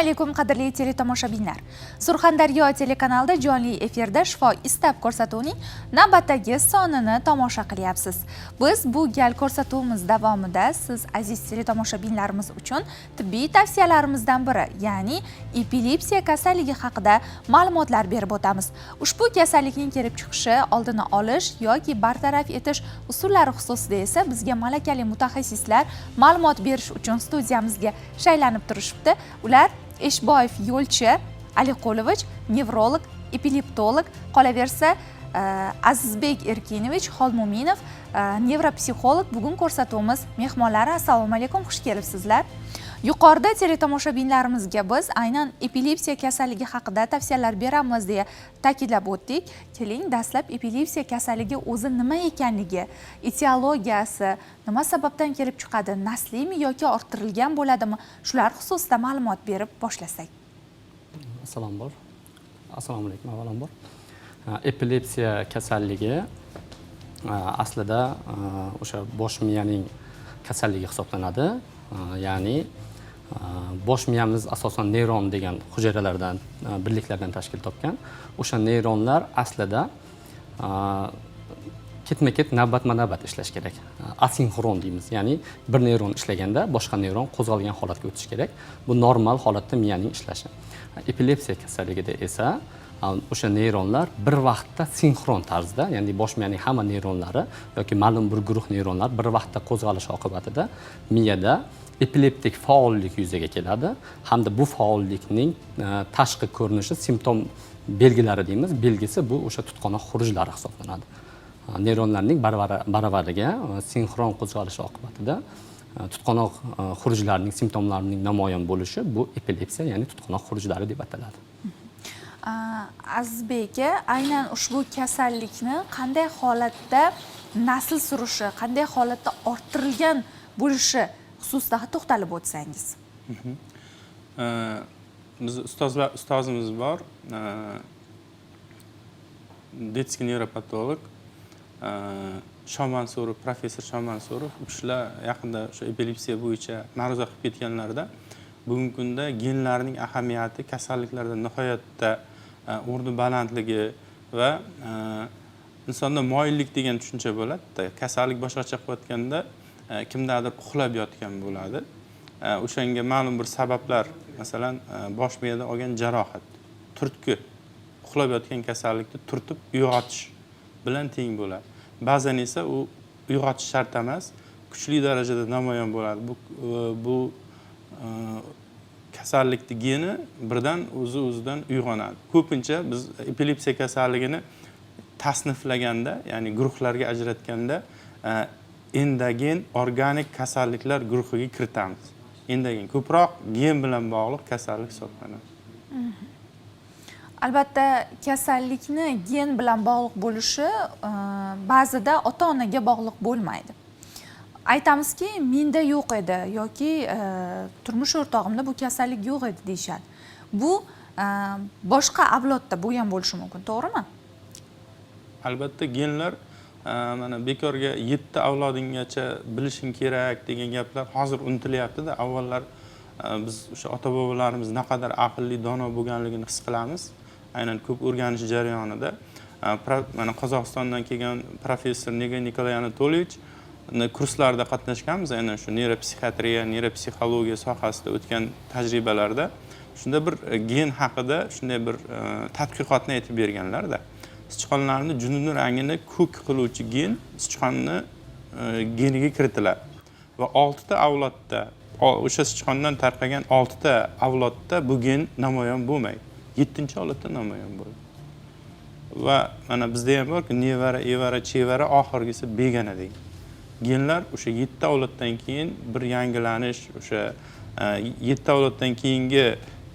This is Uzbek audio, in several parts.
alaykum qadrli teletomoshabinlar. Surxondaryo telekanalida jonli efirda Shifo istab ko'rsatuvining navbatdagi sonini tomosha qilyapsiz. Biz bu gal ko'rsatuvimiz davomida siz aziz teletomoshabinlarimiz uchun tibbiy tavsiyalarimizdan biri, ya'ni epilepsiya kasalligi haqida ma'lumotlar berib o'tamiz. Ushbu kasallikning kelib chiqishi, oldini olish yoki bartaraf etish usullari xususida esa bizga malakali mutaxassislar ma'lumot berish uchun studiyamizga shaylanib turishibdi. Ular Eshboyev Yo'lchi Aliqulovich, nevrolog, epileptolog, qolaversa Azizbek Erkinovich Xolmuminov, nevropsixolog. Bugun ko'rsatuvimiz mehmonlari. Assalomu alaykum, xush kelibsizlar. Yuqorida teletomoshabinlarimizga biz aynan epilepsiya kasalligi haqida tavsiyalar beramiz deya ta'kidlab o'tdik. Keling, dastlab epilepsiya kasalligi o'zi nima ekanligi, etiologiyasi, nima sababdan kelib chiqadi, nasliymi yoki orttirilgan bo'ladimi, shular xususida ma'lumot berib boshlasak. Assalomu alaykum avvalambor. Epilepsiya kasalligi aslida o'sha bosh miyaning kasalligi hisoblanadi. Ya'ni bosh miyamiz asosan neyron degan hujayralardan, birliklardan tashkil topgan. O'sha neyronlar aslida ketma-ket navbatma-navbat ishlash kerak. Asinxron deymiz. Ya'ni bir neyron ishlaganda boshqa neyron qo'zg'algan holatga o'tish kerak. Bu normal holatda miyaning ishlashi. Epilepsiya kasalligida esa o'sha neyronlar bir vaqtda sinxron tarzda, ya'ni bosh miyaning hamma neyronlari yoki ma'lum bir guruh neyronlar bir vaqtda qo'zg'alishi oqibatida miyada epileptik faollik yuzaga keladi hamda bu faollikning tashqi ko'rinishi, simptom belgilari deymiz. Belgisi bu o'sha tutqanoq xurujlari hisoblanadi. Neyronlarning baravariga sinxron qo'zg'alishi oqibatida tutqanoq xurujlarining simptomlarining namoyon bo'lishi bu epilepsiya, ya'ni tutqanoq xurujlari deb ataladi. Azizbek, aynan ushbu kasallikni qanday holatda nasl surishi, qanday holatda orttirilgan bo'lishi xususida to'xtalib o'tsangiz. Biz ustozimiz bor, detskiy nevropatolog Shomansurov, professor Shomansurov. Shular yaqinda o'sha epilepsiya bo'yicha ma'ruza qilib ketganlarida bugungi kunda genlarning ahamiyati kasalliklarda nihoyatda o'rni balandligi va insonda moyillik degan tushuncha bo'ladi. Kasallik boshqacha qilayotganda kimdadir uxlab yotgan bo'ladi. O'shanga ma'lum bir sabablar, masalan, bosh miyada olgan jarohat, turtki, uxlab yotgan kasallikni turtib uyg'otish bilan teng bo'ladi. Ba'zan esa u uyg'otish shart emas, kuchli darajada namoyon bo'ladi. Bu kasallikning geni birdan o'zidan uyg'onadi. Ko'pincha biz epilepsiya kasalligini tasniflaganda, ya'ni guruhlarga ajratganda endogen organik kasalliklar guruhiga kiritamiz. Endogen ko'proq gen bilan bog'liq kasallik hisoblanadi. Albatta, kasallikni gen bilan bog'liq bo'lishi ba'zida ota-onaga bog'liq bo'lmaydi. Aytamizki, menda yo'q edi yoki turmush o'rtog'imda bu kasallik yo'q edi deyshadi. Bu boshqa avlodda bo'lgan bo'lishi mumkin, to'g'rimi? Albatta, genlar mana bekorga 7 avlodinggacha bilishing kerak degan gaplar hozir unutilyapti-da. Avvallar biz o'sha ota-bobolarimiz naqadar aqlli, dono bo'lganligini his qilamiz. Aynan ko'p o'rganish jarayonida mana Qozog'istondan kelgan professor Nikolay Anatolyevich kurslarda qatnashganmiz, aynan shu neyropsixiatriya, neyropsixologiya sohasida o'tgan tajribalarda shunda bir gen haqida shunday bir tadqiqotni aytib berganlar-da. Sichqonlarning jununi rangini ko'k qiluvchi gen sichqonni geniga kiritiladi va 6 ta avlodda, o'sha sichqondan tarqagan 6 ta avlodda bu gen namoyon bo'lmaydi. 7-avlodda namoyon bo'ladi. Va mana bizda ham borki, nevara, evara, chevara, oxirgisi begona degan. Genlar o'sha 7 avloddan keyin bir yangilanish, o'sha 7 avloddan keyingi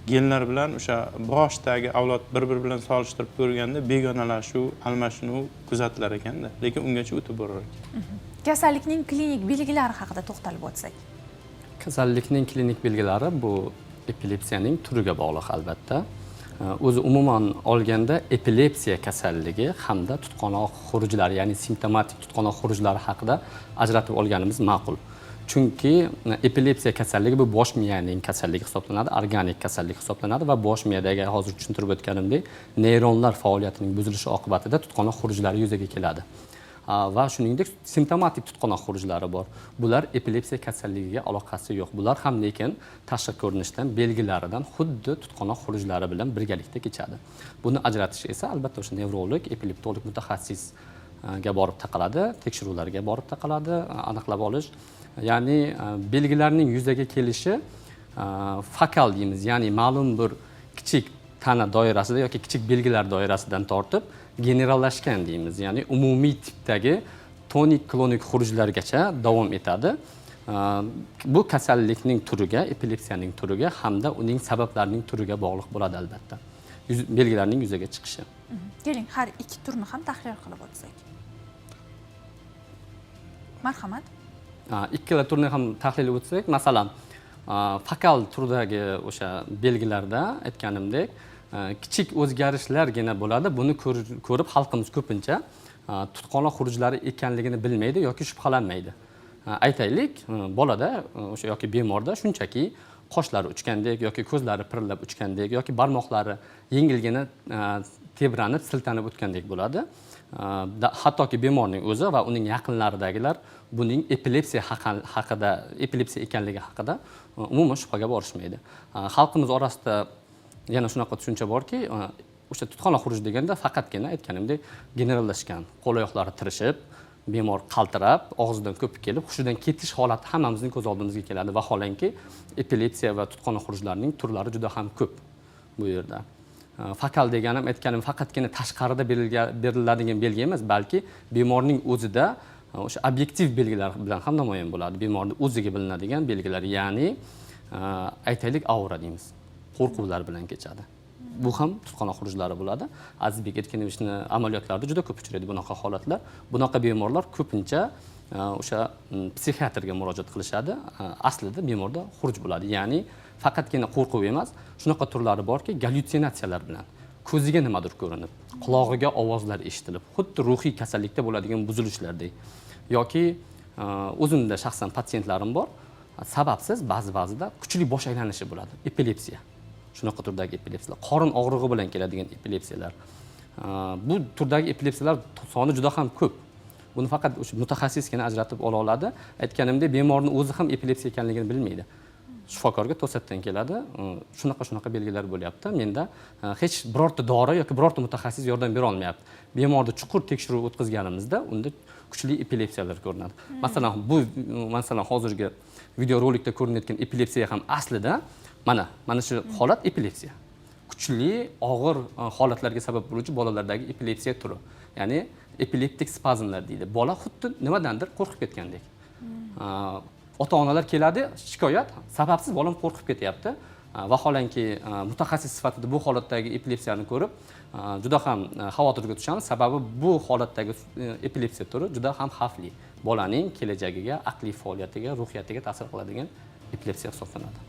genlar bilan o'sha boshdagi avlod bir-biri bilan solishtirib ko'rganda begonalashuv, almashinuv kuzatilar ekanda, lekin ungacha o'tib borar ekan. Kasallikning klinik belgilari haqida to'xtalib o'tsak. Kasallikning klinik belgilari bu epilepsiyaning turiga bog'liq albatta. O'zi umuman olganda epilepsiya kasalligi hamda tutqanoq xurujlari, ya'ni simptomatik tutqanoq xurujlari haqida ajratib olganimiz ma'qul. Chunki epilepsiya kasalligi bu bosh miyaning kasalligi hisoblanadi, organik kasallik hisoblanadi va bosh miyadagi hozir tushuntirib o'tganimdek neyronlar faoliyatining buzilishi oqibatida tutqanoq xurujlari yuzaga keladi. Va shuningdek simptomatik tutqanoq xurujlari bor. Bular epilepsiya kasalligiga aloqasi yo'q. Bular ham lekin tashqi ko'rinishdan, belgilaridan xuddi tutqanoq xurujlari bilan birgalikda kechadi. Buni ajratish esa albatta o'sha nevrolog, epileptolog mutaxassis ga borib taqaladi, tekshiruvlarga borib taqaladi, aniqlab olish. Ya'ni belgilarning yuzaga kelishi fokal deymiz, ya'ni ma'lum bir kichik tana doirasida yoki kichik belgilar doirasidan tortib generallashgan deymiz, ya'ni umumiy tipdagi tonik-klonik xurujlargacha davom etadi. Bu kasallikning turiga, epilepsiyaning turiga hamda uning sabablarining turiga bog'liq bo'ladi albatta. Belgilarning yuzaga chiqishi. Keling, har ikki turni ham tahlil qilib o'tsak. Marhamat. Ikkala turni ham tahlil o'tsak, masalan, fokal turdagi o'sha belgilarda aytganimdek, kichik o'zgarishlargina bo'ladi. Buni ko'rib xalqimiz ko'pincha tutqanoq xurujlari ekanligini bilmaydi yoki shubhalanmaydi. Aytaylik, bolada o'sha yoki bemorda shunchaki qoshlari uchgandek yoki ko'zlari pirillab uchgandek yoki barmoqlari yengilgina tebranib, siltanib o'tgandek bo'ladi. Hattoki bemorning o'zi va uning yaqinlaridagilar buning epilepsiya haqida, epilepsiya ekanligi haqida umuman shubhaga borishmaydi. Xalqimiz orasida yana shunaqa tushuncha borki, o'sha tutqanoq xuruj deganda faqatgina aytganimdek generallashgan, qo'l oyoqlari tirishib, bemor qaltirab, og'zidan ko'pik kelib, hushidan ketish holati hammamizning ko'z oldimizga keladi. Vaholanki, epilepsiya va tutqanoq xurujlarining turlari juda ham ko'p bu yerda. Fokal deganim aytganim faqatgina tashqarida beriladigan belgi emas, balki bemorning o'zida o'sha obyektiv belgilar bilan ham namoyon bo'ladi. Bemorning o'ziga bilinadigan belgilar, ya'ni aytaylik aura deymiz, qo'rquvlar bilan kechadi. Bu ham tutqanoq xurujlari bo'ladi. Azizbek Erkinovичning amaliyotlarida juda ko'p uchraydi bunaqa holatlar. Bunaqa bemorlar ko'pincha o'sha psixiatrga murojaat qilishadi. Aslida bemorda xuruj bo'ladi. Ya'ni faqatgina qo'rquv emas, shunaqa turlari borki, gallyutsinatsiyalar bilan ko'ziga nimadir ko'rinib, qulog'iga ovozlar eshitilib, xuddi ruhiy kasallikda bo'ladigan buzilishlardek yoki o'zimda shaxsan patsientlarim bor, sababsiz ba'zida kuchli bosh aylanishi bo'ladi, epilepsiya. Shunaqa turdagi epilepsiyalar, qorin og'rig'i bilan keladigan epilepsiyalar. Bu turdagi epilepsiyalar soni juda ham ko'p. Buni faqat o'sha mutaxassisgina ajratib ola oladi. Aytganimdek, bemorning o'zi ham epilepsiya ekanligini bilmaydi. Shifokorga to'satdan keladi, shunaqa belgilar bo'lyapti. Menda hech birorta dori yoki birorta mutaxassis yordam bera olmayapti. Bemorni chuqur tekshiruv o'tkazganimizda unda kuchli epilepsiyalar ko'rinadi. Masalan, hozirgi videorolikda ko'rinayotgan epilepsiya ham aslida mana shu holat epilepsiya. Kuchli, og'ir holatlarga sabab bo'luvchi bolalardagi epilepsiya turi. Ya'ni epileptik spazmlar deydi. Bola xuddi nimadandir qo'rqib ketgandek. Ota-onalar keladi, shikoyat, sababsiz bolam qo'rqib ketyapti. Vaholanki mutaxassis sifatida bu holatdagi epilepsiyani ko'rib, juda ham xavotirga tushamiz. Sababi bu holatdagi epilepsiya turi juda ham xavfli. Bolaning kelajagiga, aqliy faoliyatiga, ruhiyatiga ta'sir qiladigan epilepsiya hisoblanadi.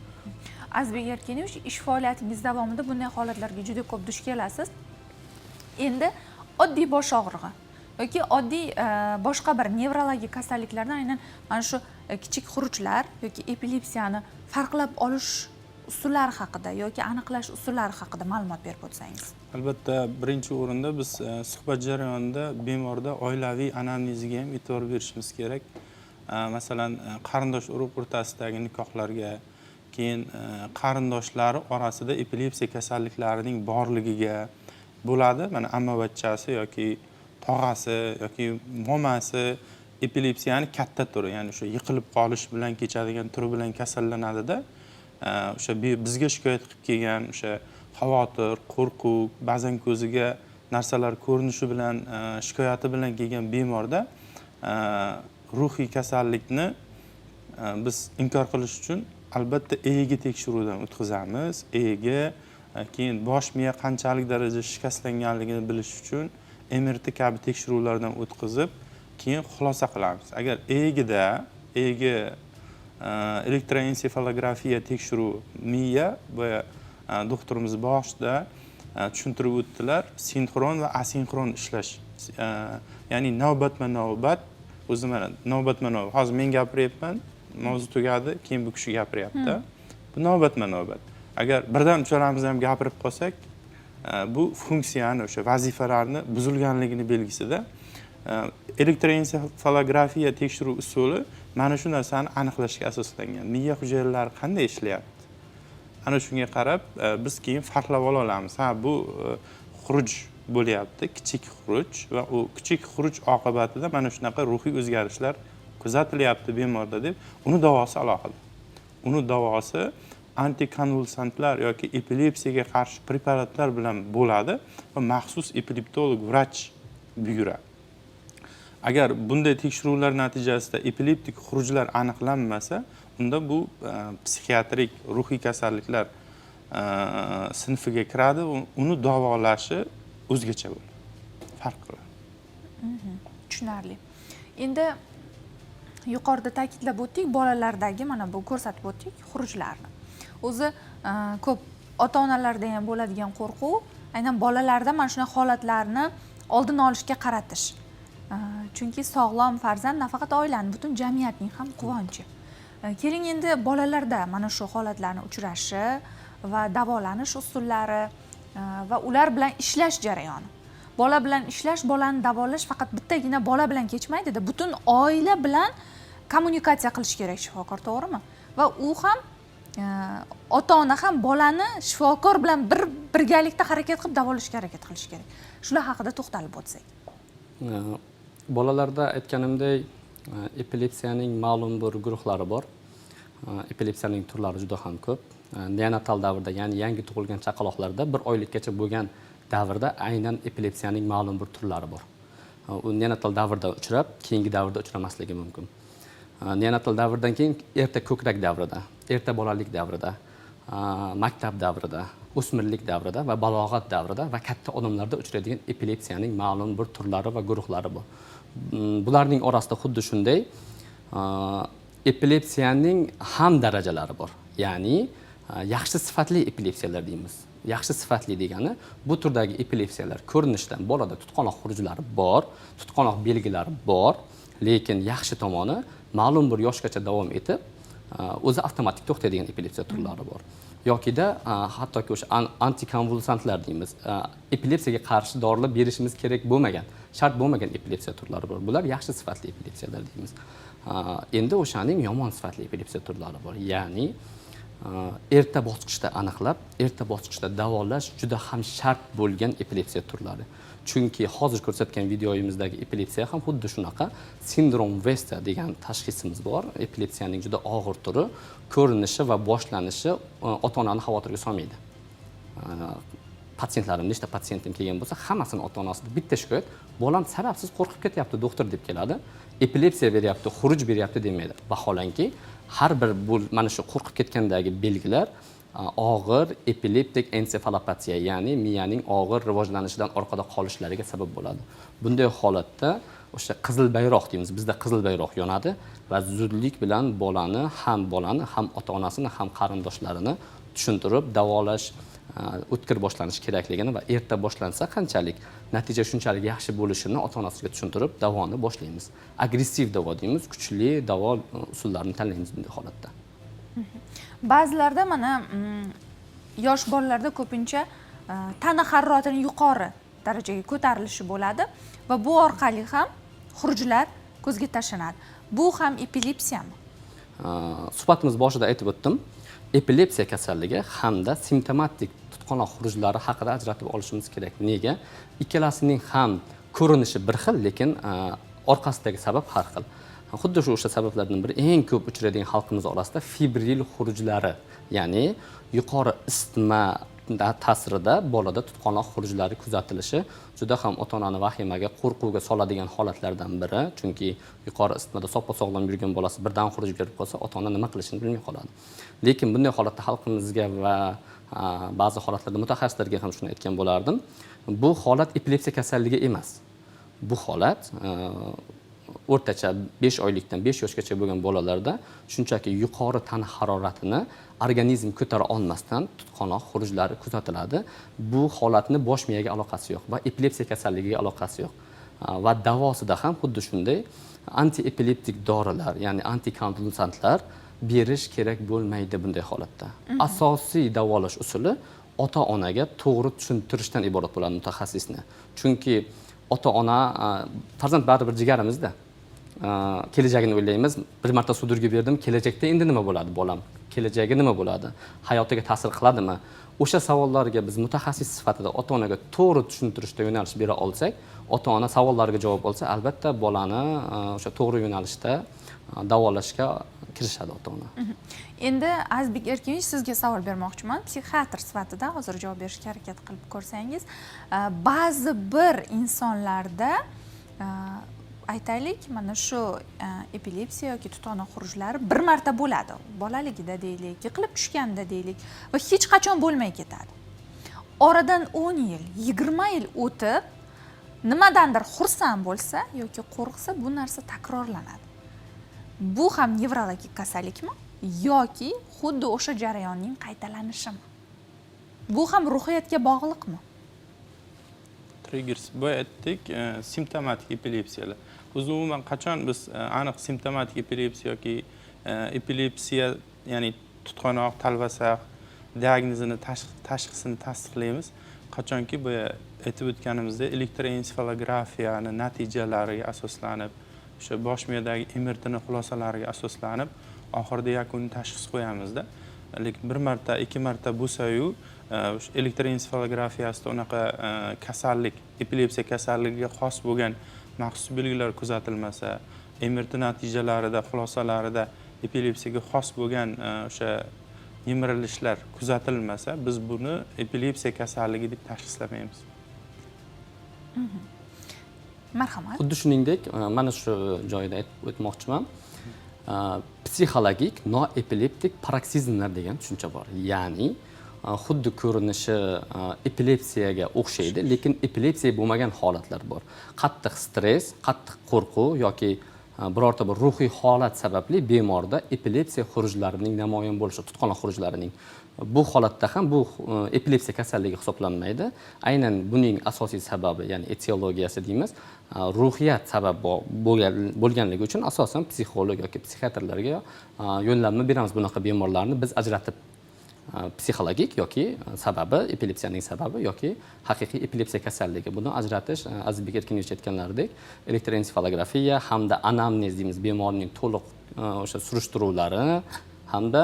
Azizbek Erkinovich, ish faoliyatingiz davomida bunday holatlarga juda ko'p duch kelasiz. Endi oddiy bosh og'rig'i yoki oddiy boshqa bir nevrologik kasalliklardan aynan mana shu kichik xurujlar yoki epilepsiyani farqlab olish usullari haqida yoki aniqlash usullari haqida ma'lumot berib o'tsangiz. Albatta, birinchi o'rinda biz suhbat jarayonida bemorda oilaviy anamneziga ham e'tibor berishimiz kerak. Masalan, qarindosh urug' o'rtasidagi nikohlarga, keyin qarindoshlari orasida epilepsiya kasalliklarining borligiga bo'ladi. Mana ammavachchasi yoki tog'asi yoki momasi epilepsiyani katta turi, ya'ni o'sha yiqilib qolish bilan kechadigan turi bilan kasallanadi-da. O'sha bizga shikoyat qilib kelgan o'sha xavotir, qo'rquv, ba'zan ko'ziga narsalar ko'rinishi bilan shikoyati bilan kelgan bemorda ruhiy kasallikni biz inkor qilish uchun albatta EEG tekshiruvdan o'tkazamiz. EEG, keyin bosh miya qanchalik darajada shikastlanganligini bilish uchun MRT kabi tekshiruvlardan o'tkazib, keyin xulosa qilamiz. Agar EEG elektroensefalografiya tekshiruv miya va doktorimiz boshida tushuntirib o'tdilar, sinxron va asinxron ishlash. Ya'ni navbatma-navbat, o'zi mana navbatma-navbat. Hozir men gapiryapman, mavzu tugadi, keyin bu kishi gapiryapti. Bu navbatma-navbat. Agar birdan uchalamiz ham gapirib qolsak, bu funksiyani, o'sha vazifalarni buzilganligini belgisida. Elektroensefalografiya tekshiruv usuli mana shu narsani aniqlashga asoslangan. Miya hujayralari qanday ishlayapti? Ana shunga qarab biz keyin farqlab ola olamiz. Ha, bu xuruj bo'lyapti, kichik xuruj va u kichik xuruj oqibatida mana shunaqa ruhiy o'zgarishlar kuzatilyapti bemorda deb, uni davosi alohida. Uni davosi antikonvulsantlar yoki epilepsiyaga qarshi preparatlar bilan bo'ladi va maxsus epileptolog vrach buyuradi. Agar bunday tekshiruvlar natijasida epileptik xurujlar aniqlanmasa, unda bu psixiatrik ruhiy kasalliklar sinfiga kiradi va uni davolashi o'zgacha bo'ladi. Farq qiladi. Tushunarli. Endi yuqorida ta'kidlab o'tdik, bolalardagi mana bu ko'rsatib o'tdik xurujlarni. O'zi ko'p ota-onalarda ham bo'ladigan qo'rquv, aynan bolalarda mana shunday holatlarni oldini olishga qaratish. Chunki sog'lom farzand nafaqat oilaning, butun jamiyatning ham quvonchi. Keling endi bolalarda mana shu holatlarni uchrashi va davolanish usullari va ular bilan ishlash jarayoni. Bola bilan ishlash, bolani davolash faqat bittagina bola bilan kechmaydi-da, butun oila bilan kommunikatsiya qilish kerak shifokor, to'g'rimi? Va u ham ota-ona ham bolani shifokor bilan birgalikda harakat qilib davolashga harakat qilish kerak. Shular haqida to'xtalib o'tsak. Bolalarda aytganimdek, epilepsiyaning ma'lum bir guruhlari bor. Epilepsiyaning turlari juda ham ko'p. Neonatal davrda, ya'ni yangi tug'ilgan chaqaloqlarda 1 oylikgacha bo'lgan davrda aynan epilepsiyaning ma'lum bir turlari bor. U neonatal davrda uchrab, keyingi davrda uchramasligi mumkin. Neonatal davrdan keyin erta ko'krak davrida, erta bolalik davrida, maktab davrida, o'smirlik davrida va balog'at davrida va katta odamlarda uchraydigan epilepsiyaning ma'lum bir turlari va guruhlari bor. Bularning orasida xuddi shunday epilepsiyaning ham darajalari bor. Ya'ni yaxshi sifatli epilepsiyalar deymiz. Yaxshi sifatli degani bu turdagi epilepsiyalar ko'rinishdan bolada tutqanoq xurujlari bor, tutqanoq belgilari bor, lekin yaxshi tomoni ma'lum bir yoshgacha davom etib, o'zi avtomatik to'xtaydigan epilepsiya turlari bor. Yokida hattoki o'sha antikonvulsantlar deymiz. Epilepsiyaga qarshi dorilar berishimiz kerak bo'lmagan, shart bo'lmagan epilepsiya turlari bor. Bular yaxshi sifatli epilepsiyalar deymiz. Endi o'shaning yomon sifatli epilepsiya turlari bor. Ya'ni erta bosqichda aniqlab, erta bosqichda davolash juda ham shart bo'lgan epilepsiya turlari. Chunki hozir ko'rsatgan videoyimizdagi epilepsiya ham xuddi shunaqa sindrom Westa degan tashxisimiz bor. Epilepsiyaning juda og'ir turi, ko'rinishi va boshlanishi ota-onani xavotirga solmaydi. Patsientlarim, nechta patsientim kelgan bo'lsa, hammasini ota-onasida bitta shikoyat, bolam sababsiz qo'rqib ketyapti, doktor deb keladi. Epilepsiya beryapti, xuruj beryapti demaydi. Vaholanki, har bir bu mana shu qo'rqib ketgandagi belgilar og'ir epileptik ensefalopatiya, ya'ni miyaning og'ir rivojlanishidan orqada qolishlariga sabab bo'ladi. Bunday holatda o'sha qizil bayroq deymiz, bizda qizil bayroq yonadi va zudlik bilan bolani, ham ota-onasini, ham qarindoshlarini tushuntirib davolash, o'tkir boshlanish kerakligini va erta boshlansa qanchalik natija shunchalik yaxshi bo'lishini ota-onasiga tushuntirib davoni boshlaymiz. Agressiv davo deymiz, kuchli davo usullarini tanlaymiz bunday holatda. Ba'zilarda mana yosh bolalarda ko'pincha tana haroratining yuqori darajaga ko'tarilishi bo'ladi va bu orqali ham xurujlar ko'zga tashlanadi. Bu ham epilepsiyami? Suhbatimiz boshida aytib o'tdim. Epilepsiya kasalligi hamda simptomatik tutqanoq xurujlari haqida ajratib olishimiz kerak. Nega? Ikkalasining ham ko'rinishi bir xil, lekin orqasidagi sabab har xil. Xuddi o'sha sabablardan biri eng ko'p uchraydigan xalqimiz orasida fibril xurujlari, ya'ni yuqori isitma ta'sirida bolada tutqanoq xurujlari kuzatilishi juda ham ota-onani vahimaga, qo'rquvga soladigan holatlardan biri. Chunki yuqori isitmada soppa-sog'lom yurgan bolasi birdan xuruj berib qolsa, ota-ona nima qilishini bilmay qoladi. Lekin bunday holatda xalqimizga va ba'zi holatlarda mutaxassislarga ham shuni aytgan bo'lardim. Bu holat epilepsiya kasalligi emas. Bu holat o'rtacha 5 oylikdan 5 yoshgacha bo'lgan bolalarda shunchaki yuqori tana haroratini organizm ko'tara olmasdan tutqanoq xurujlari kuzatiladi. Bu holatni bosh miyaga aloqasi yo'q va epilepsiya kasalligiga aloqasi yo'q. Va davosida ham xuddi shunday antiepileptik dorilar, ya'ni antikonvulsantlar berish kerak bo'lmaydi bunday holatda. Asosiy davolash usuli ota-onaga to'g'ri tushuntirishdan iborat bo'ladi mutaxassisni. Chunki ota-ona farzand baribir jigarimizda. Kelajagini o'ylaymiz. Bir marta sudurga berdim, kelajakda endi nima bo'ladi bolam? Kelajagi nima bo'ladi? Hayotiga ta'sir qiladimi? O'sha savollarga biz mutaxassis sifatida ota-onaga to'g'ri tushuntirishda yo'nalish bera olsak, ota-ona savollariga javob olsa, albatta bolani o'sha to'g'ri yo'nalishda davolashga kirishadi ota-ona. Endi Azizbek Erkinovich, sizga savol bermoqchiman. Psixiatr sifatida hozir javob berishga harakat qilib ko'rsangiz, ba'zi bir insonlarda aytaylik, mana shu epilepsiya yoki tutona xurujlari bir marta bo'ladi. Bolaligida deylik, yiqilib tushganda deylik va hech qachon bo'lmay ketadi. Oradan 10 yil, 20 yil o'tib, nimadandir xursand bo'lsa yoki qo'rqsa, bu narsa takrorlanadi. Bu ham nevrologik kasallikmi yoki xuddi o'sha jarayonning qaytalanishimi? Bu ham ruhiyatga bog'liqmi? Triggers boya aytdik, simptomatik epilepsiyalar. Biz umuman qachon biz aniq simptomatik epilepsiya yoki epilepsiya, ya'ni tutqanoq, talvasax diagnozini, tashxisini tasdiqlaymiz. Qachonki boya aytib o'tganimizdek elektroensefalografiyani natijalariga asoslanib, o'sha bosh miyadagi MRTning xulosalariga asoslanib, oxirida yakuniy tashxis qo'yamizda. Lekin bir marta, ikki marta bo'lsa-yu, elektroensefalografiyasida unaqa kasallik, epilepsiya kasalligiga xos bo'lgan maxsus belgilar kuzatilmasa, MRT natijalarida, xulosalarida epilepsiyaga xos bo'lgan o'sha yemirilishlar kuzatilmasa, biz buni epilepsiya kasalligi deb tashxislamaymiz. Marhamat. Xuddi shuningdek, mana shu joyda aytib o'tmoqchiman. Psixologik noepileptik paroksizmlar degan tushuncha bor. Ya'ni xuddi ko'rinishi epilepsiyaga o'xshaydi, lekin epilepsiya bo'lmagan holatlar bor. Qattiq stress, qattiq qo'rquv yoki birorta bir ruhiy holat sababli bemorda epilepsiya xurujlarining namoyon bo'lishi, tutqanoq xurujlarining bu holatda ham bu epilepsiya kasalligi hisoblanmaydi. Aynan buning asosiy sababi, ya'ni etiologiyasi deymiz, ruhiyat sabab bo'lganligi uchun asosan psixolog yoki psixiatrlarga yo'llanma beramiz bunaqa bemorlarni biz ajratib. Psixologik yoki sababi, epilepsiyaning sababi yoki haqiqiy epilepsiya kasalligi. Buni ajratish Azizbek Erkinovich aytganlaridek elektroensefalografiya hamda anamnez deymiz, bemorning to'liq o'sha surishtiruvlari hamda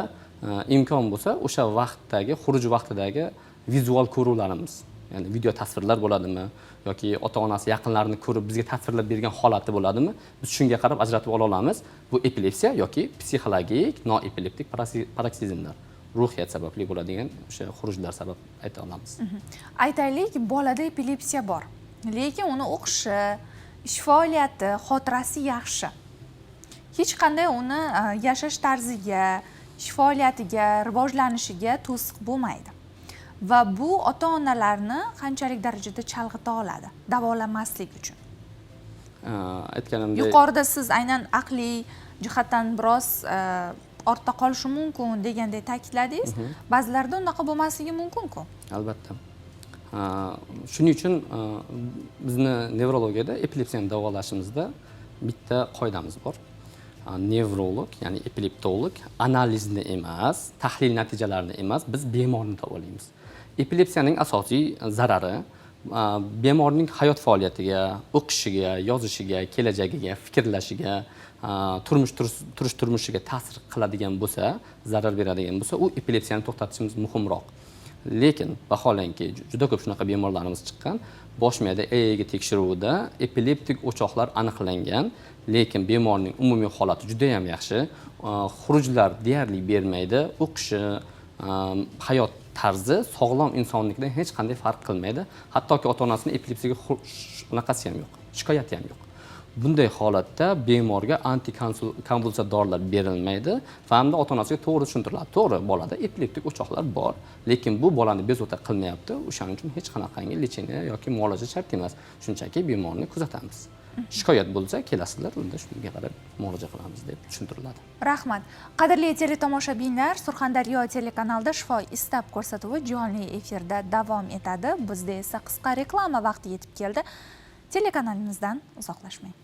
imkon bo'lsa o'sha vaqtdagi xuruj vaqtidagi vizual ko'ruvlarimiz, ya'ni video tasvirlar bo'ladimi yoki ota-onasi yaqinlarini ko'rib bizga tasvirlab bergan holati bo'ladimi, biz shunga qarab ajratib ola olamiz. Bu epilepsiya yoki psixologik noepileptik paroksizmlar. Ruhiyat sababli bo'ladigan o'sha xurujlar sabab ayta olamiz. Aytaylik, bolada epilepsiya bor, lekin uni o'qishi, ish faoliyati, xotirasi yaxshi. Hech qanday uni yashash tarziga, ish faoliyatiga, rivojlanishiga to'siq bo'lmaydi. Va bu ota-onalarni qanchalik darajada chalg'ita oladi davolamaslik uchun. Aytganimdek, yuqorida siz aynan aqliy jihatdan biroz ortda qolishi mumkin degandek ta'kidladingiz. Ba'zilarda unaqa bo'lmasligi mumkin-ku. Albatta. Shuning uchun bizni nevrologiyada epilepsiyani davolashimizda bitta qoidamiz bor. Nevrolog, ya'ni epileptolog analizni emas, tahlil natijalarini emas, biz bemorni davolaymiz. Epilepsiyaning asosiy zarari bemorning hayot faoliyatiga, o'qishiga, yozishiga, kelajagiga, fikrlashiga, turmushiga ta'sir qiladigan bo'lsa, zarar beradigan bo'lsa, u epilepsiyani to'xtatishimiz muhimroq. Lekin vaholanki juda ko'p shunaqa bemorlarimiz chiqqan, bosh miyada EEG tekshiruvida epileptik o'choqlar aniqlangan, lekin bemorning umumiy holati juda ham yaxshi, xurujlar deyarli bermaydi, o'qishi, hayot tarzi sog'lom insonlikdan hech qanday farq qilmaydi. Hattoki ota-onasining epilepsiyaga unaqasi ham yo'q, shikoyati ham yo'q. Bunday holatda bemorga antikonvulsiya dorilar berilmaydi va hamda ota-onasiga to'g'ri tushuntiriladi. To'g'ri, bolada epileptik o'choqlar bor, lekin bu bolani bezovta qilmayapti. O'shaning uchun hech qanaqangi lecheniya yoki muolaja shart emas. Shunchaki bemorni kuzatamiz. Shikoyat bo'lsa, kelasizlar, unda shunga qarab muolaja qilamiz deb tushuntiriladi. Rahmat. Qadrli teletomoshabinlar, Surxondaryo telekanalida Shifo istab ko'rsatuvi jonli efirda davom etadi. Bizda esa qisqa reklama vaqti yetib keldi. Telekanalimizdan uzoqlashmang.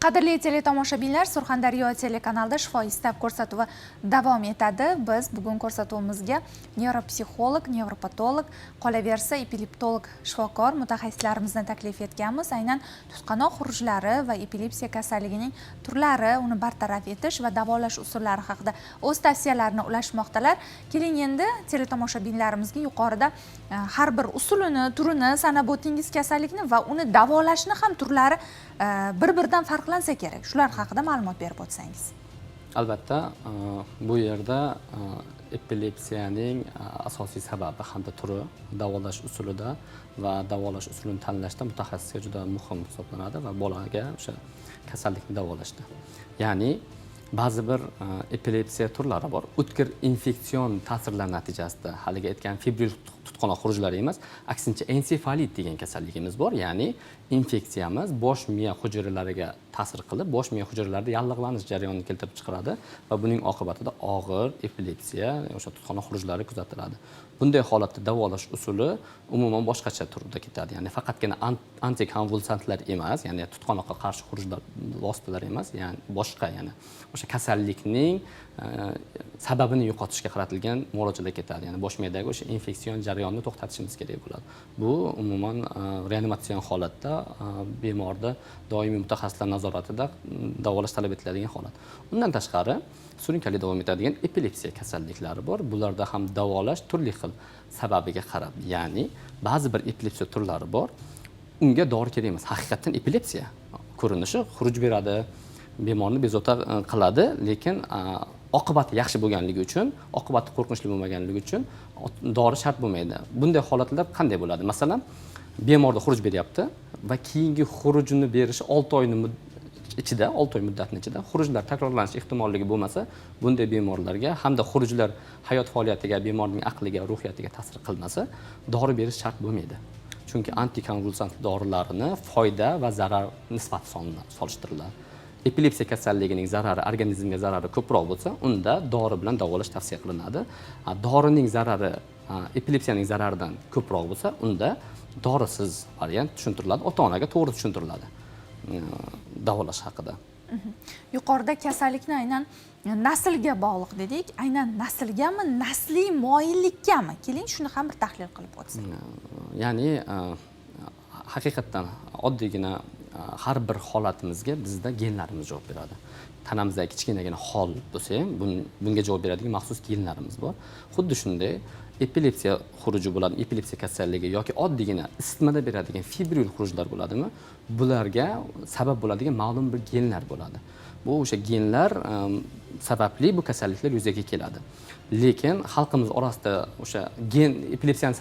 Qadrli teletomoshabinlar, Surxondaryo telekanalida shifo istab ko'rsatuvi davom etadi. Biz bugun ko'rsatuvimizga neuropsixolog, nevropatolog, qolaversa epileptolog shifokor mutaxassislarimizni taklif etganmiz. Aynan tutqanoq xurujlari va epilepsiya kasalligining turlari, uni bartaraf etish va davolash usullari haqida o'z tavsiyalarini ulashmoqdalar. Keling endi teletomoshabinlarimizga yuqorida har bir usulini, turini sanab o'tingiz kasallikni va uni davolashni ham turlari bir-biridan farqlansa kerak. Shular haqida ma'lumot berib o'tsangiz. Albatta, bu yerda epilepsiyaning asosiy sababi hamda turi davolash usulida va davolash usulini tanlashda mutaxassisga juda muhim hisoblanadi va bolaga o'sha kasallikni davolashda. Ya'ni ba'zi bir epilepsiya turlari bor. O'tkir infeksion ta'sirlar natijasida haligi aytgan fibril tutqanoq xurujlari emas, aksincha ensefalit degan kasalligimiz bor. Ya'ni infeksiyamiz bosh miya hujayralariga ta'sir qilib, bosh miya hujayralarida yallig'lanish jarayonini keltirib chiqaradi va buning oqibatida og'ir epilepsiya, o'sha tutqanoq xurujlari kuzatiladi. Bunday holatda davolash usuli umuman boshqacha turda ketadi. Ya'ni faqatgina antikonvulsantlar emas, ya'ni tutqanoqqa qarshi xurujlar vositalari emas, ya'ni boshqa, ya'ni o'sha kasallikning sababini yo'qotishga qaratilgan muolajalar ketadi. Ya'ni bosh miyadagi o'sha infeksion jarayonni to'xtatishimiz kerak bo'ladi. Bu umuman reanimatsion holatda bemorda doimiy mutaxassislar nazoratida davolash talab etiladigan holat. Undan tashqari surunkali davom etadigan epilepsiya kasalliklari bor. Bularda ham davolash turli xil sababiga qarab, ya'ni ba'zi bir epilepsiya turlari bor. Unga dori kerak emas. Haqiqatan epilepsiya ko'rinishi xuruj beradi, bemorni bezovta qiladi, lekin oqibati yaxshi bo'lganligi uchun, oqibati qo'rqinchli bo'lmaganligi uchun dori shart bo'lmaydi. Bunday holatlar qanday bo'ladi? Masalan, bemorda xuruj beryapti va keyingi xurujini berishi 6 oyning ichida, 6 oy muddatning ichida xurujlar takrorlanish ehtimolligi bo'lmasa, bunday bemorlarga hamda xurujlar hayot faoliyatiga, bemorning aqliga, ruhiyatiga ta'sir qilmasa, dori berish shart bo'lmaydi. Chunki antikonvulsant dorilarini foyda va zarar nisbati solishtiriladi. Epilepsiya kasalligining zarari, organizmga zarari ko'proq bo'lsa, unda dori bilan davolash tavsiya qilinadi. Dorining zarari epilepsiyaning zararidan ko'proq bo'lsa, unda dorisiz variant tushuntiriladi, ota-onaga to'g'ri tushuntiriladi davolash haqida. Yuqorida kasallikni aynan naslga bog'liq dedik. Aynan naslgami, nasliy moyillikkami? Keling, shuni ham bir tahlil qilib o'tsak. Ya'ni haqiqatdan oddiygina har bir holatimizga bizda genlarimiz javob beradi. Tanamizdagi kichkinagina hol bo'lsa ham bunga javob beradigan maxsus genlarimiz bor. Xuddi shunday epilepsiya xuruji bo'ladi, epilepsiya kasalligi yoki oddiygina isitmada beradigan fibril xurujlar bo'ladimi? Bularga sabab bo'ladigan ma'lum bir genlar bo'ladi. Bu o'sha genlar sababli bu kasalliklar yuzaga keladi. Lekin xalqimiz orasida o'sha gen epilepsiyaning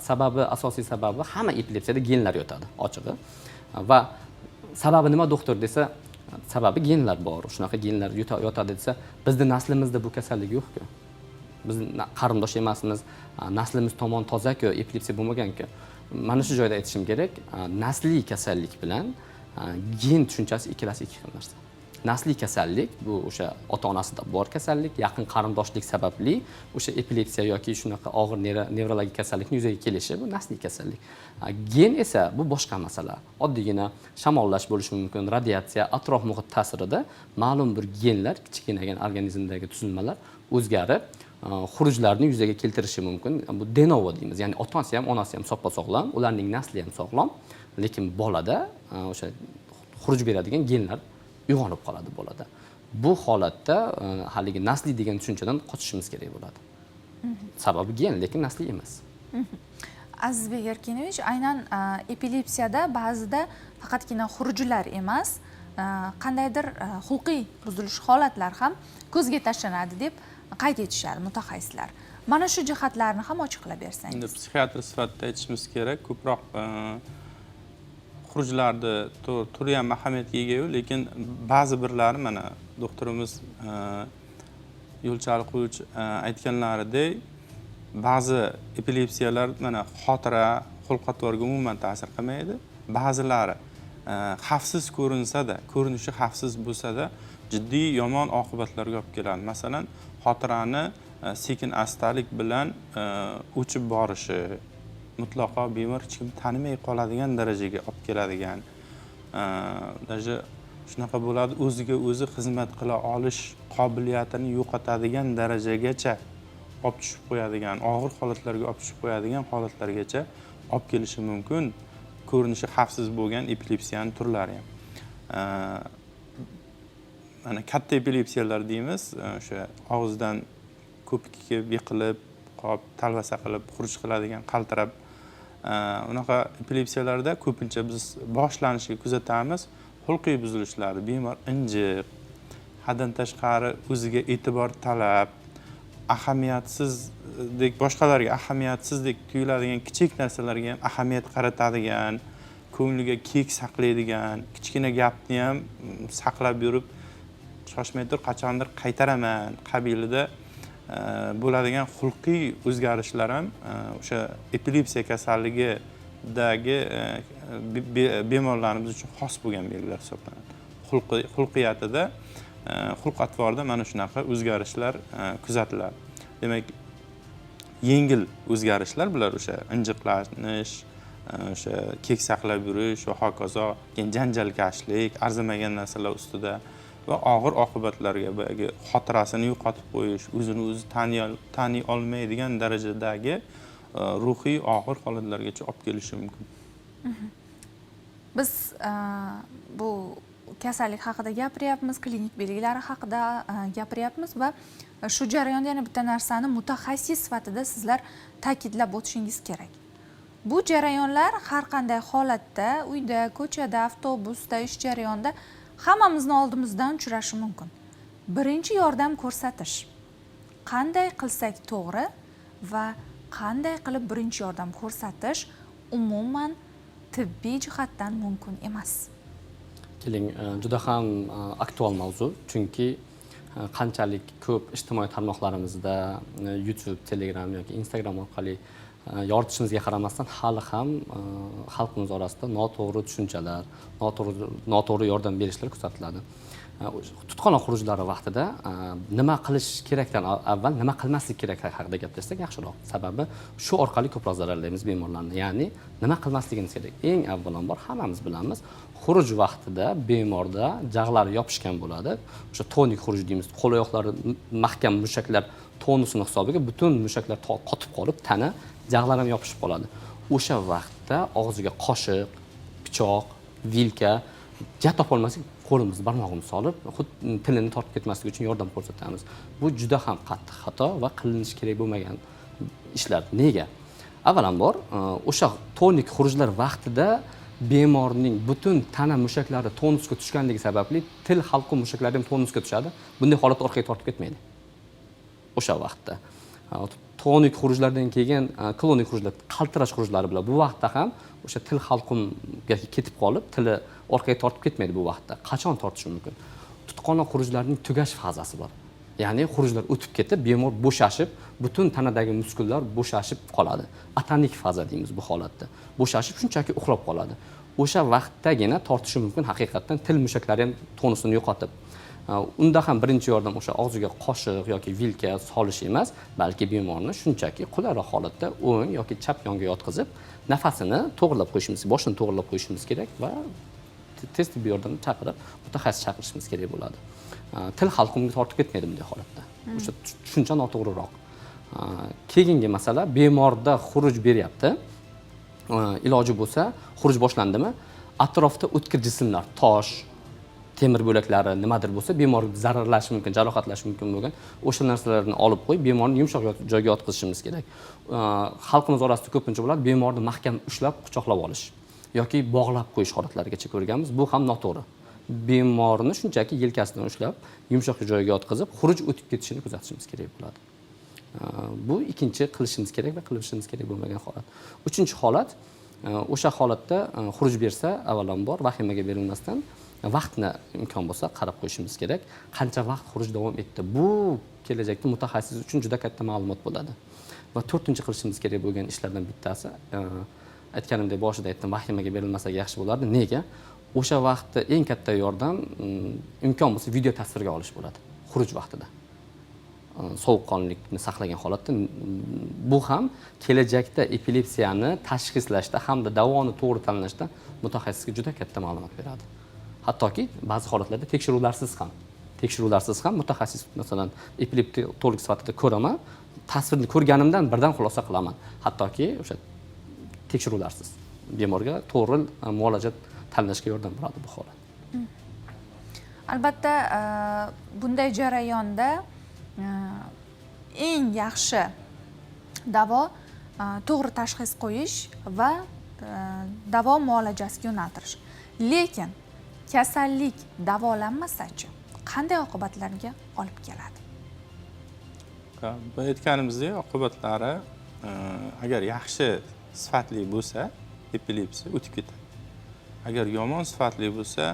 sababi, asosiy sababi hamma epilepsiyada genlar yotadi, ochig'i. Va sababi nima doktor desa, sababi genlar bor. Shunaqa genlar yotadi desa, bizning naslimizda bu kasallik yo'q-ku. Biz qarindosh emasmiz, naslimiz tomon toza-ku, epilepsiya bo'lmagan-ku. Mana shu joyda aytishim kerak, nasliy kasallik bilan gen tushunchasi ikkalasi ikki xil narsa. Nasliy kasallik bu o'sha ota-onasida bor kasallik, yaqin qarindoshlik sababli o'sha epilepsiya yoki shunaqa og'ir nevrologik kasallikning yuzaga kelishi bu nasliy kasallik. Gen esa bu boshqa masala. Oddiygina shamollash bo'lishi mumkin, radiatsiya, atrof muhit ta'sirida ma'lum bir genlar, kichkinagan organizmdagi tuzilmalar o'zgarib xurujlarni yuzaga keltirishi mumkin. Bu de novo deymiz. Ya'ni otasi ham, onasi ham soppa-sog'lom, ularning nasli ham sog'lom, lekin bolada o'sha xuruj beradigan genlar uyg'onib qoladi bolada. Bu holatda haligi nasli degan tushunchadan qochishimiz kerak bo'ladi. Sababi gen, lekin nasli emas. Azizbek Erkinovich, aynan epilepsiyada ba'zida faqatgina xurujlar emas, qandaydir xulqiy buzilish holatlar ham ko'zga tashlanadi deb qayd etishadi mutaxassislar. Mana shu jihatlarni ham ochiqlab bersangiz. Endi psixiatr sifatida aytishimiz kerak, ko'proq xurujlarni turi ham ahamiyatga ega-yu, lekin ba'zi birlari mana doktorimiz Yo'lchali Quyuch aytganlaridek, ba'zi epilepsiyalar mana xotira, xulq-atvorga umuman ta'sir qilmaydi. Ba'zilari xavfsiz ko'rinsa-da, ko'rinishi xavfsiz bo'lsa-da, jiddiy yomon oqibatlarga olib keladi. Masalan, xotirani sekin astalik bilan o'chib borishi, mutlaqo bemor hech kim tanimay qoladigan darajaga olib keladigan, даже shunaqa bo'ladi, o'ziga o'zi xizmat qila olish qobiliyatini yo'qotadigan darajagacha olib tushib qo'yadigan, og'ir holatlarga olib tushib qo'yadigan holatlargacha olib kelishi mumkin. Ko'rinishi xavfsiz bo'lgan epilepsiyaning turlari ham. Mana katta epilepsiyalar deymiz, o'sha og'izdan ko'pikka yiqilib, qolib, talvasa qilib, xuruj qiladigan, qaltirab, unaqa epilepsiyalarda ko'pincha biz boshlanishiga kuzatamiz. Xulqiy buzilishlar, bemor injiq, haddan tashqari o'ziga e'tibor talab, ahamiyatsizdek, boshqalarga ahamiyatsizdek tuyuladigan kichik narsalarga ham ahamiyat qaratadigan, ko'ngliga kek saqlaydigan, kichkina gapni ham saqlab yurib, shoshmay tur, qachondir qaytaraman qabilida bo'ladigan xulqiy o'zgarishlar ham o'sha epilepsiya kasalligidagi bemorlarimiz uchun xos bo'lgan belgilar hisoblanadi. Xulqiyatida, xulq atvorida mana shunaqa o'zgarishlar kuzatiladi. Demak, yengil o'zgarishlar bular, o'sha injiqlanish, o'sha kek saqlab yurish va hokazo, janjalkashlik, arzimagan narsalar ustida va og'ir oqibatlarga, boyagi xotirasini yo'qotib qo'yish, o'zini o'zi taniy olmaydigan darajadagi ruhiy og'ir holatlargacha olib kelishi mumkin. Biz bu kasallik haqida gapiryapmiz, klinik belgilari haqida gapiryapmiz va shu jarayonda yana bitta narsani mutaxassis sifatida sizlar ta'kidlab o'tishingiz kerak. Bu jarayonlar har qanday holatda, uyda, ko'chada, avtobusda, ish jarayonida hammamizni oldimizdan uchrashi mumkin. Birinchi yordam ko'rsatish qanday qilsak to'g'ri va qanday qilib birinchi yordam ko'rsatish umuman tibbiy jihatdan mumkin emas. Keling, juda ham aktual mavzu, chunki qanchalik ko'p ijtimoiy tarmoqlarimizda YouTube, Telegram yoki Instagram orqali yoritishimizga qaramasdan hali ham xalqimiz orasida noto'g'ri tushunchalar, noto'g'ri yordam berishlar kuzatiladi. Tutqanoq xurujlari vaqtida nima qilish kerakdan avval nima qilmaslik kerak haqida gaplashsak yaxshiroq. Sababi shu orqali ko'proq zararlaymiz bemorlarni. Ya'ni nima qilmasligimiz kerak? Eng avvalambor hammamiz bilamiz, xuruj vaqtida bemorda jag'lari yopishgan bo'ladi. O'sha tonik xuruj deymiz. Qo'l oyoqlari mahkam mushaklar tonusini hisobiga butun mushaklar qotib qolib, tana jag'lar ham yopishib qoladi. O'sha vaqtda og'ziga qoshiq, pichoq, vilka topolmasak qo'limiz barmog'imizni solib, tilini tortib ketmasligi uchun yordam ko'rsatamiz. Bu juda ham qattiq xato va qilinishi kerak bo'lmagan ishlar. Nega? Avvalambor, o'sha tonik xurujlar vaqtida bemorning butun tana mushaklari tonusga tushganligi sababli til halqum mushaklari ham tonusga tushadi. Bunday holat orqaga tortib ketmaydi. O'sha vaqtda tonik xurujlardan keyin klonik xurujlar, qaltirash xurujlari bilan bu vaqtda ham o'sha til halqumga ketib qolib, tili orqaga tortib ketmaydi bu vaqtda. Qachon tortishi mumkin? Tutqanoq xurujlarning tugash fazasi bor. Ya'ni xurujlar o'tib ketib, bemor bo'shashib, butun tanadagi muskullar bo'shashib qoladi. Atanik faza deymiz bu holatda. Bo'shashib shunchaki uxlab qoladi. O'sha vaqtdagina tortishi mumkin haqiqatan til mushaklari ham tonusini yo'qotib. Unda ham birinchi yordam o'sha og'ziga qoshiq yoki vilka solish emas, balki bemorni shunchaki qulayroq holatda o'ng yoki chap yonga yotqizib, nafasini to'g'rilab qo'yishimiz, boshini to'g'rilab qo'yishimiz kerak va tez tibbiy yordamni chaqirib, mutaxassis chaqirishimiz kerak bo'ladi. Til halqumga tortib ketmaydi bunday holatda. O'sha tushuncha noto'g'riroq. Keyingi masala, bemorda xuruj beryapti. Iloji bo'lsa, xuruj boshlandimi, atrofda o'tkir jismlar, tosh, temir bo'laklari nimadir bo'lsa, bemorni zararlashi mumkin, jarohatlashi mumkin bo'lgan o'sha narsalarni olib qo'yib, bemorni yumshoq joyga yotqizishimiz kerak. Xalqimiz orasida ko'pincha bo'ladi, bemorni mahkam ushlab, quchoqlab olish yoki bog'lab qo'yish holatlarigacha ko'rganmiz. Bu ham noto'g'ri. Bemorni shunchaki yelkasidan ushlab, yumshoq joyga yotqizib, xuruj o'tib ketishini kuzatishimiz kerak bo'ladi. Bu ikkinchi qilishimiz kerak va qilishimiz kerak bo'lmagan holat. Uchinchi holat, o'sha holatda xuruj bersa, avvalambor vahimaga berilmasdan vaqtni imkon bo'lsa qarab qo'yishimiz kerak. Qancha vaqt xuruj davom etdi? Bu kelajakda mutaxassis uchun juda katta ma'lumot bo'ladi. Va to'rtinchi qilishimiz kerak bo'lgan ishlardan bittasi, aytganimdek boshida aytdim, vahimaga berilmasa yaxshi bo'lardi. Nega? O'sha vaqtda eng katta yordam imkon bo'lsa video tasvirga olish bo'ladi xuruj vaqtida. sovuqqonlikni saqlagan holatda bu ham kelajakda epilepsiyani tashxislashda hamda davoni to'g'ri tanlashda mutaxassisga juda katta ma'lumot beradi. Hattoki ba'zi holatlarda tekshiruvlarsiz ham mutaxassis masalan epileptolog sifatida ko'raman, tasvirni ko'rganimdan birdan xulosa qilaman. Hattoki o'sha tekshiruvlarsiz bemorga to'g'ri muolaja tanlashga yordam beradi bu holat. Albatta, bunday jarayonda eng yaxshi davo to'g'ri tashxis qo'yish va davo muolajasiga yo'naltirish. Lekin kasallik davolanmasa-chi, qanday oqibatlarga olib keladi? Bu aytganimizdek, oqibatlari agar yaxshi sifatli bo'lsa, epilepsiya o'tib ketadi. Agar yomon sifatli bo'lsa,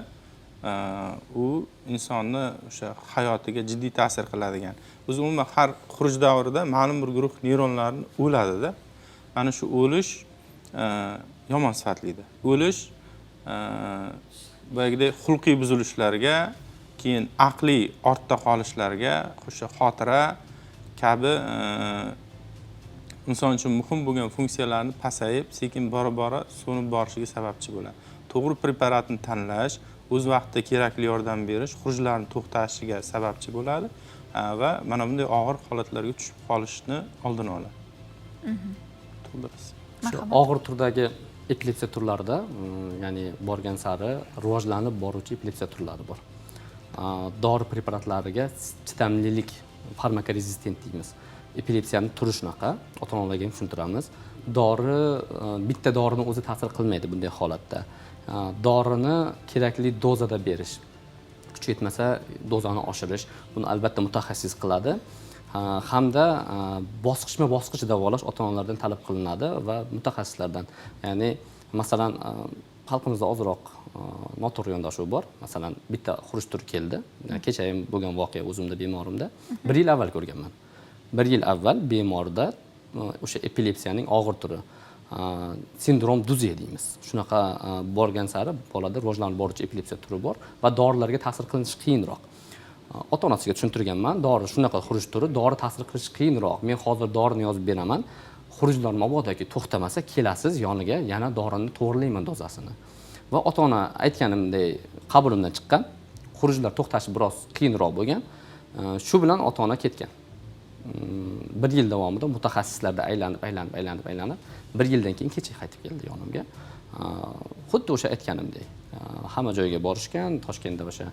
u insonni o'sha hayotiga jiddiy ta'sir qiladigan. Biz umuman har xuruj davrida ma'lum bir guruh neyronlarni o'ladida. Mana shu o'lish yomon sifatlidir. O'lish boyagidek xulqiy buzilishlarga, keyin aqliy ortda qolishlarga, o'sha xotira kabi inson uchun muhim bo'lgan funksiyalarni pasayib, sekin bora-bora so'nib borishiga sababchi bo'ladi. To'g'ri preparatni tanlash, o'z vaqtida kerakli yordam berish xurujlarni to'xtashiga sababchi bo'ladi va mana bunday og'ir holatlarga tushib qolishni oldini oladi. To'g'risi. Og'ir turdagi epilepsiya turlarida, ya'ni borgan sari rivojlanib boruvchi epilepsiya turlari bor. Dori preparatlariga chidamlilik, farmakorezistent deymiz. Epilepsiyani turi shunaqa, ota-onalarga ham tushuntiramiz. Bitta dorini o'zi ta'sir qilmaydi bunday holatda. Dorini kerakli dozada berish, kuchi yetmasa dozani oshirish, buni albatta mutaxassis qiladi. Hamda bosqichma-bosqich davolash ota-onalardan talab qilinadi va mutaxassislardan. Ya'ni masalan, xalqimizda ozroq noto'g'ri yondashuv bor. Masalan, bitta xuruj turi keldi. Kecha ham bo'lgan voqea o'zimda bemorimda. 1 yil avval ko'rganman. 1 yil avval bemorda o'sha epilepsiyaning og'ir turi, sindrom Duze deymiz. Shunaqa borgan sari bolada rivojlanib boruvchi epilepsiya turi bor va dorilarga ta'sir qilish qiyinroq. Ota-onasiga tushuntirganman, dori shunaqa xuruj turi, dori ta'sir qilish qiyinroq. Men hozir dorini yozib beraman. Xurujlar mabodoki to'xtamasa, kelasiz yoniga yana dorini to'g'rilayman dozasini. Va ota-ona aytganimdek qabulimdan chiqqan, xurujlar to'xtashi biroz qiyinroq bo'lgan. Shu bilan ota-ona ketgan. 1 yil davomida mutaxassislarda aylanib 1 yildan keyin kecha qaytib keldi yonimga. Xuddi o'sha aytganimdek, hamma joyga borishgan, Toshkentda o'sha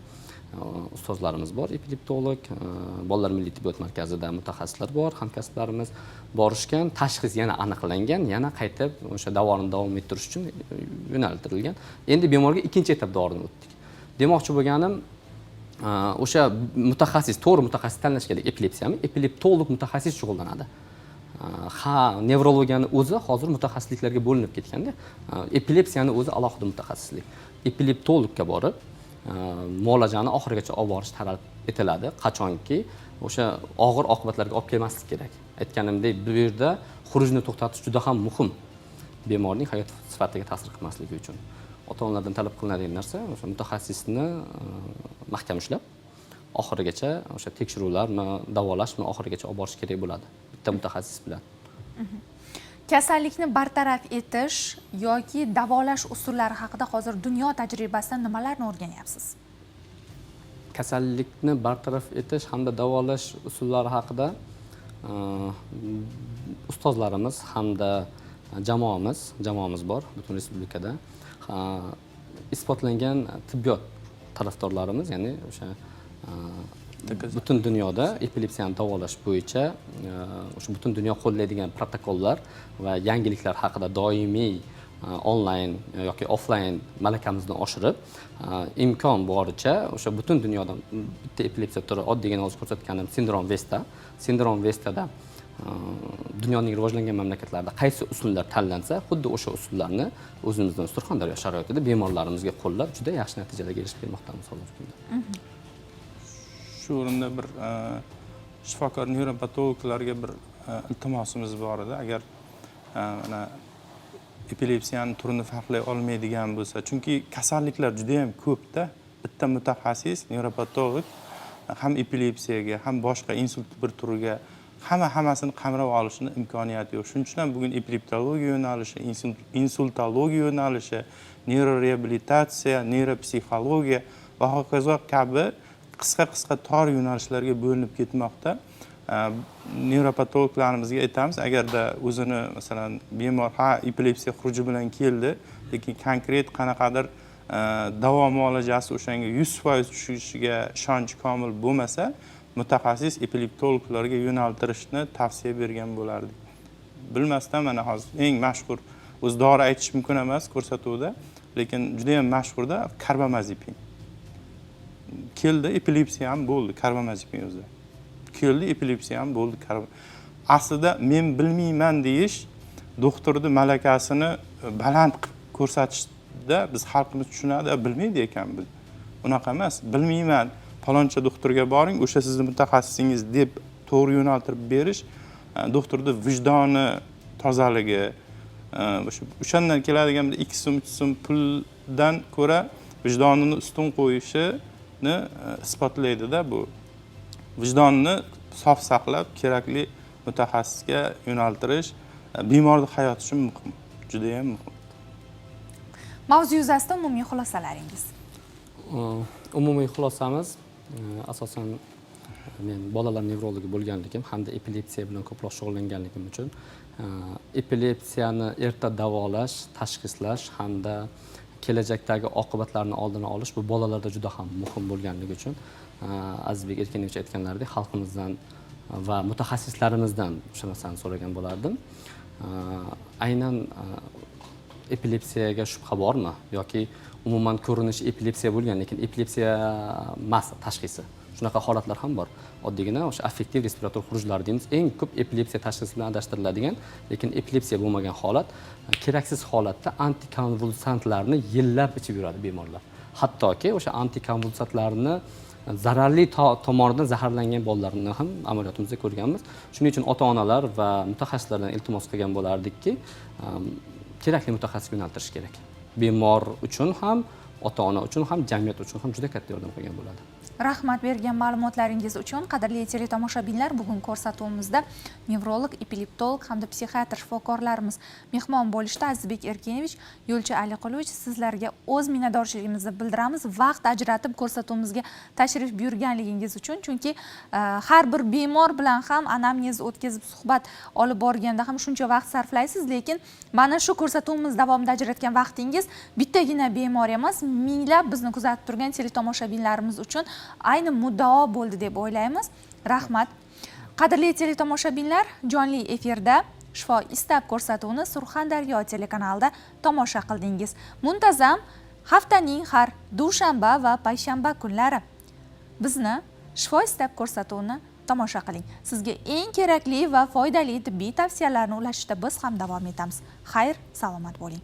ustozlarimiz bor, epileptolog, bolalar milliy tibbiyot markazida mutaxassislar bor, hamkasblarimiz borishgan, tashxis yana aniqlangan, yana qaytib o'sha davolni davom ettirish uchun yo'naltirilgan. Endi bemorga ikkinchi etap dorini o'tdik. Demoqchi bo'lganim, o'sha mutaxassis, to'g'ri mutaxassis tanlash kerak. Epilepsiyami? Epileptolog mutaxassis shug'ullanadi. Nevrologiyani o'zi hozir mutaxassisliklarga bo'linib ketganda, epilepsiyani o'zi alohida mutaxassislik. Epileptologga borib, muolajani oxirigacha olib borish talab etiladi. Qachonki o'sha og'ir oqibatlarga olib kelmaslik kerak. Aytganimdek, bu yerda xurujni to'xtatish juda ham muhim. Bemorning hayot sifatiga ta'sir qilmasligi uchun. Ota-onalardan talab qilinadigan narsa o'sha mutaxassisni mahkam ushlab, oxirigacha o'sha tekshiruvlarni, davolashni oxirigacha olib borish kerak bo'ladi. Bitta mutaxassis bilan. Kasallikni bartaraf etish yoki davolash usullari haqida hozir dunyo tajribasidan nimalarni o'rganyapsiz? Kasallikni bartaraf etish hamda davolash usullari haqida ustozlarimiz hamda jamoamiz bor butun respublikada. Isbotlangan tibbiyot tarafdorlarimiz, ya'ni o'sha butun dunyoda epilepsiyani davolash bo'yicha o'sha butun dunyo qo'llaydigan protokollar va yangiliklar haqida doimiy onlayn yoki offlayn malakamizni oshirib, imkon boricha o'sha butun dunyoda bitta epilepsiya turi, oddiygina hozir ko'rsatganim sindrom Vestada dunyoning rivojlangan mamlakatlarida qaysi usullar tanlansa, xuddi o'sha usullarni o'zimizning Surxondaryo sharoitida bemorlarimizga qo'llab juda yaxshi natijalarga erishib kelmoqdamiz hozirgi kunda. Shu o'rinda bir shifokor nevropatologlarga bir iltimosimiz bor edi. Agar mana epilepsiyani turini farqlay olmaydigan bo'lsa, chunki kasalliklar juda ham ko'pda, bitta mutaxassis, nevropatolog ham epilepsiyaga, ham boshqa insult bir turiga hammasini qamrab olishni imkoniyati yo'q. Shuning uchun ham bugun epileptologiya yo'nalishi, insultologiya yo'nalishi, neyroreabilitatsiya, neyropsixologiya va hokazo kabi qisqa tor yo'nalishlarga bo'linib ketmoqda. Neyropatologlarimizga aytamiz, agarda o'zini masalan bemor epilepsiya xuruji bilan keldi, lekin konkret qanaqadir davo muolajasi o'shanga 100% tushishiga ishonch komil bo'lmasa, mutaxassis epileptologlarga yo'naltirishni tavsiya bergan bo'lardik. Bilmasdan mana hozir eng mashhur, o'z dori aytish mumkin emas ko'rsatuvda, lekin juda ham mashhurda karbamazepin. Keldi, epilepsiya ham bo'ldi karbamazepin o'zida. Keldi, epilepsiya ham bo'ldi. Aslida men bilmayman deyish doktorning malakasini baland qilib ko'rsatishda biz xalqimiz tushunadi, bilmaydi ekan biz. Unaqa emas, bilmayman, faloncha doktorga boring, o'sha sizning mutaxassisingiz deb to'g'ri yo'naltirib berish, doktorning vijdoni tozaligi, o'shandan keladigan 2 so'm, 3 so'm puldan ko'ra vijdonini ustun qo'yishini isbotlaydi-da bu. Vijdonni sof saqlab, kerakli mutaxassisga yo'naltirish bemorning hayoti uchun muhim, juda ham muhim. Mavzu yuzasidan umumiy xulosalaringiz. Umumiy xulosamiz asosan men bolalar nevrologi bo'lganligim hamda epilepsiya bilan ko'proq shug'ullanganligim uchun epilepsiyani erta davolash, tashxislash hamda kelajakdagi oqibatlarni oldini olish bu bolalarda juda ham muhim bo'lganligi uchun Azizbek Erkinovich aytganlaridek xalqimizdan va mutaxassislarimizdan o'sha narsani so'ragan bo'lardim. Aynan epilepsiyaga shubha bormi yoki umuman ko'rinishi epilepsiya bo'lgan, lekin epilepsiya emas tashxisi. Shunaqa holatlar ham bor. Oddiygina o'sha affektiv respirator xurujlar deymiz, eng ko'p epilepsiya tashxisi bilan adashtiriladigan, lekin epilepsiya bo'lmagan holat, keraksiz holatda antikonvulsantlarni yillab ichib yuradi bemorlar. Hattoki o'sha antikonvulsantlarni zararli tomonidan zaharlangan bolalarni ham amaliyotimizda ko'rganmiz. Shuning uchun ota-onalar va mutaxassislardan iltimos qilgan bo'lardikki, kerakli mutaxassisga yo'naltirish kerak. Bemor uchun ham, ota-ona uchun ham, jamiyat uchun ham juda katta yordam qilgan bo'ladi. Rahmat bergan ma'lumotlaringiz uchun. Qadrli teletomoshabinlar, bugun ko'rsatuvimizda nevrolog, epileptolog hamda psixiatr shifokorlarimiz mehmon bo'lishdi. Azizbek Erkinovich, Yo'lchi Aliqulovich, sizlarga o'z minnatdorchiligimizni bildiramiz. Vaqt ajratib ko'rsatuvimizga tashrif buyurganligingiz uchun. Chunki har bir bemor bilan ham anamnez o'tkazib suhbat olib borganda ham shuncha vaqt sarflaysiz, lekin mana shu ko'rsatuvimiz davomida ajratgan vaqtingiz bittagina bemor emas, minglab bizni kuzatib turgan teletomoshabinlarimiz uchun ayni muddao bo'ldi deb o'ylaymiz. Rahmat. Qadrli teletomoshabinlar, jonli efirda Shifo istab ko'rsatuvini Surxondaryo telekanalida tomosha qildingiz. Muntazam haftaning har dushanba va payshanba kunlari bizni Shifo istab ko'rsatuvini tomosha qiling. Sizga eng kerakli va foydali tibbiy tavsiyalarni ulashishda biz ham davom etamiz. Xayr, salomat bo'ling.